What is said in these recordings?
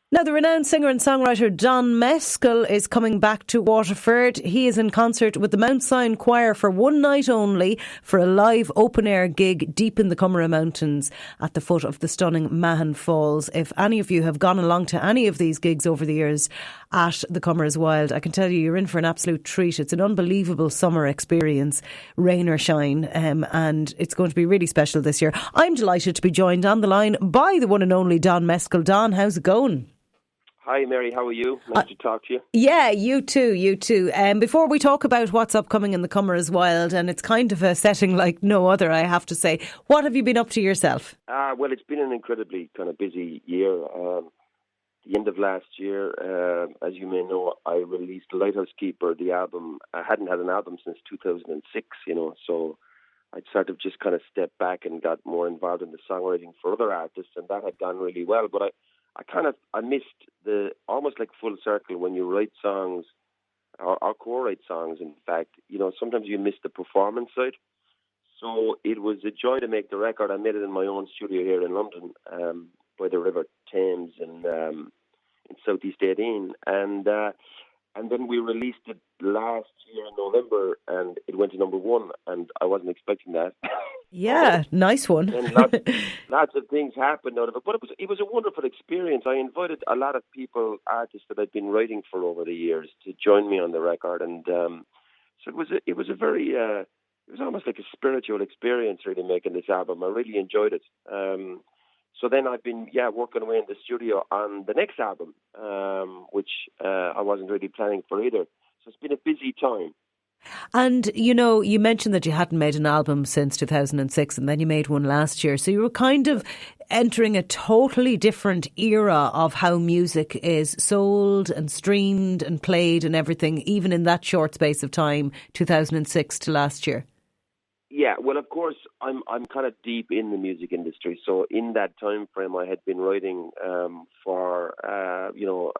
Now, the renowned singer and songwriter Don Mescall is coming back to Waterford. He is in concert with the Mount Sion Choir for one night only for a live open-air gig deep in the Comeraghs Mountains at the foot of the stunning Mahon Falls. If any of you have gone along to any of these gigs over the years at the Comeraghs Wild, I can tell you you're in for an absolute treat. It's an unbelievable summer experience, rain or shine, and it's going to be really special this year. I'm delighted to be joined on the line by the one and only Don Mescall. Don, how's it going? Hi Mary, how are you? Nice to talk to you. Yeah, you too. Before we talk about what's upcoming in the Comeraghs Wild, and it's kind of a setting like no other, I have to say, what have you been up to yourself? Well, it's been an incredibly kind of busy year. The end of last year, as you may know, I released Lighthouse Keeper, the album. I hadn't had an album since 2006, so I'd sort of just kind of stepped back and got more involved in the songwriting for other artists, and that had gone really well. But I missed the almost like full circle when you write songs, or co-write songs. In fact, sometimes you miss the performance side. So it was a joy to make the record. I made it in my own studio here in London, by the River Thames in Southeast 18, and then we released it last year in November, and it went to number one, and I wasn't expecting that. Yeah, nice one. And lots of things happened out of it, but it was a wonderful experience. I invited a lot of people, artists that I'd been writing for over the years, to join me on the record, and so it was almost like a spiritual experience, really, making this album. I really enjoyed it. So then I've been working away in the studio on the next album, which I wasn't really planning for either. So it's been a busy time. And, you mentioned that you hadn't made an album since 2006, and then you made one last year. So you were kind of entering a totally different era of how music is sold and streamed and played and everything, even in that short space of time, 2006 to last year. Yeah, well, of course, I'm kind of deep in the music industry. So in that time frame, I had been writing for a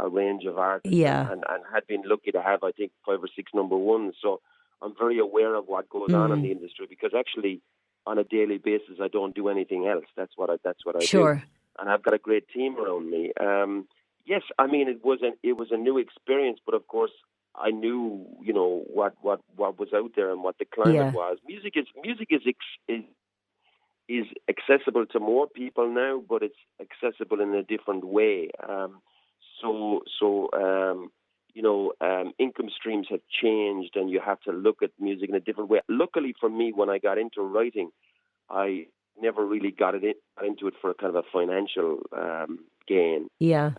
range of artists, and had been lucky to have, I think, 5 or 6 number ones. So I'm very aware of what goes on in the industry, because actually, on a daily basis, I don't do anything else. That's what I Sure. do, and I've got a great team around me. Yes, I mean it was a new experience, but of course, I knew, what was out there and what the climate was. Music is accessible to more people now, but it's accessible in a different way. Income streams have changed, and you have to look at music in a different way. Luckily for me, when I got into writing, I never really got into it for a kind of a financial gain. Yeah.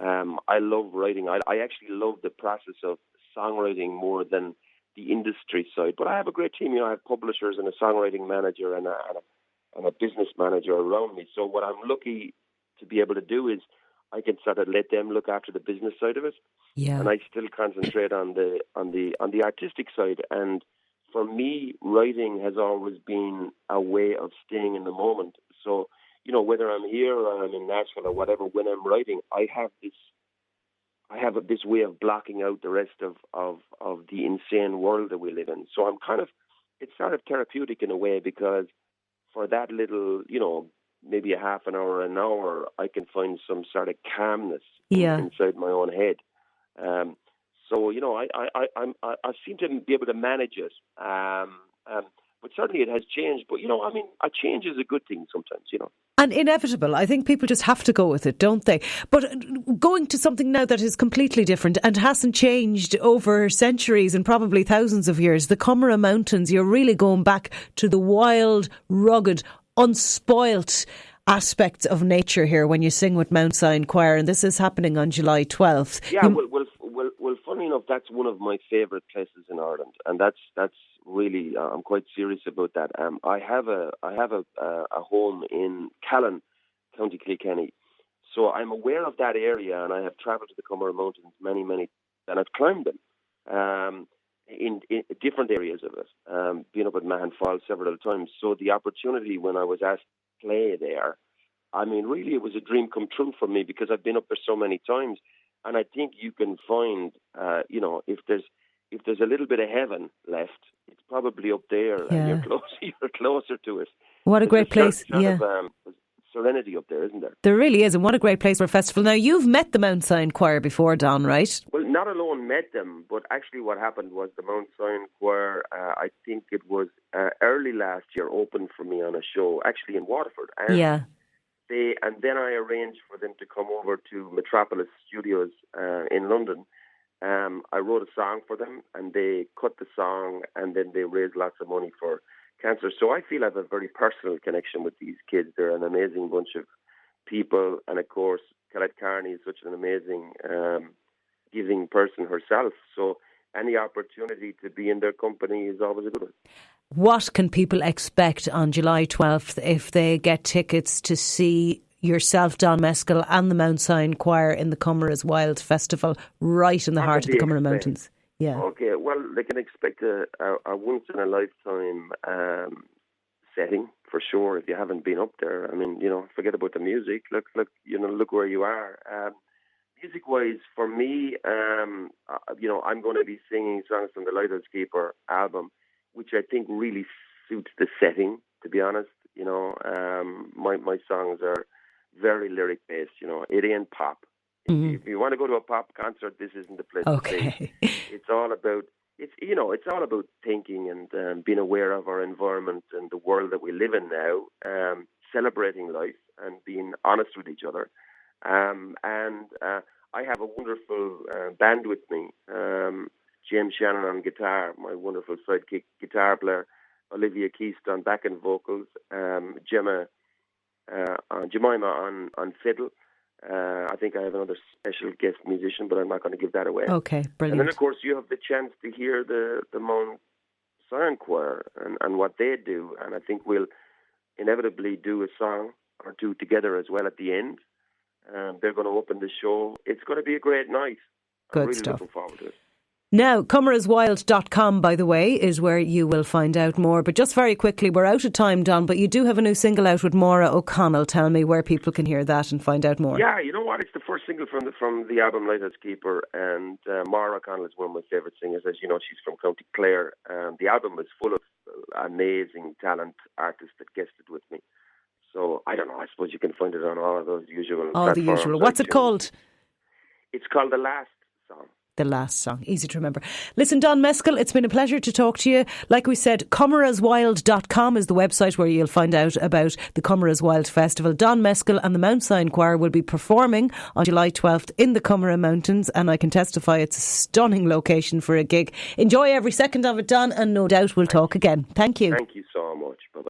I love writing. I actually love the process of songwriting more than the industry side. But I have a great team. I have publishers and a songwriting manager and a business manager around me. So what I'm lucky to be able to do is I can sort of let them look after the business side of it, and I still concentrate on the artistic side. And for me, writing has always been a way of staying in the moment. So whether I'm here or I'm in Nashville or whatever, when I'm writing, I have this way of blocking out the rest of the insane world that we live in. So it's sort of therapeutic in a way, because for that little, maybe a half an hour, an hour, I can find some sort of calmness inside my own head. So I seem to be able to manage it. But certainly it has changed. But a change is a good thing sometimes. And inevitable. I think people just have to go with it, don't they? But going to something now that is completely different and hasn't changed over centuries and probably thousands of years, the Comeraghs Mountains, you're really going back to the wild, rugged, unspoilt aspects of nature here when you sing with Mount Sion Choir, and this is happening on July 12th. Yeah, well, funny enough, that's one of my favourite places in Ireland, and that's really, I'm quite serious about that. I have a home in Callan, County Kilkenny, so I'm aware of that area, and I have travelled to the Comeraghs Mountains many, and I've climbed them in different areas of it. Been up at Mahon Falls several times. So the opportunity when I was asked to play there, I mean, really, it was a dream come true for me, because I've been up there so many times, and I think you can find, if there's a little bit of heaven left, it's probably up there, and you're closer to it. What a great place! serenity up there, isn't there? There really is, and what a great place for a festival. Now, you've met the Mount Sion Choir before, Don, right? Well, not alone met them, but actually what happened was the Mount Sion Choir, I think it was early last year, opened for me on a show, actually in Waterford. And yeah. And then I arranged for them to come over to Metropolis Studios in London. I wrote a song for them, and they cut the song, and then they raised lots of money for cancer. So I feel I have a very personal connection with these kids. They're an amazing bunch of people, and of course, Colette Carney is such an amazing, giving person herself. So any opportunity to be in their company is always a good one. What can people expect on July 12th if they get tickets to see yourself, Don Mescall, and the Mount Sion Choir in the Comeraghs Wild Festival, right in the heart of the Comeraghs Mountains? Yeah. Okay, well, they can expect a once-in-a-lifetime setting, for sure, if you haven't been up there. I mean, forget about the music. Look where you are. Music-wise, for me, I'm going to be singing songs from the Lighthouse Keeper album, which I think really suits the setting, to be honest. My songs are very lyric-based, it ain't pop. Mm-hmm. If you want to go to a pop concert, this isn't the place to sing. It's all about thinking and being aware of our environment and the world that we live in now, celebrating life and being honest with each other. I have a wonderful band with me, James Shannon on guitar, my wonderful sidekick guitar player, Olivia Keast on backing vocals, Jemima on fiddle. I think I have another special guest musician, but I'm not going to give that away. Okay, brilliant. And then, of course, you have the chance to hear the Mount Sion Choir and what they do. And I think we'll inevitably do a song or two together as well at the end. They're going to open the show. It's going to be a great night. Good I'm really stuff. looking forward to it. Now, comeraghswild.com, by the way, is where you will find out more. But just very quickly, we're out of time, Don, but you do have a new single out with Maura O'Connell. Tell me where people can hear that and find out more. Yeah, you know what? It's the first single from the album Lighthouse Keeper, and Maura O'Connell is one of my favourite singers. As you know, she's from County Clare. The album is full of amazing talent artists that guested with me. So, I don't know, I suppose you can find it on all of those usual all the usual. What's it called? It's called The Last Song. The Last Song. Easy to remember. Listen, Don Mescall, it's been a pleasure to talk to you. Like we said, comeraghswild.com is the website where you'll find out about the Comeraghs Wild Festival. Don Mescall and the Mount Sion Choir will be performing on July 12th in the Comeraghs Mountains, and I can testify it's a stunning location for a gig. Enjoy every second of it, Don, and no doubt we'll talk again. Thank you. Thank you so much. Bye-bye.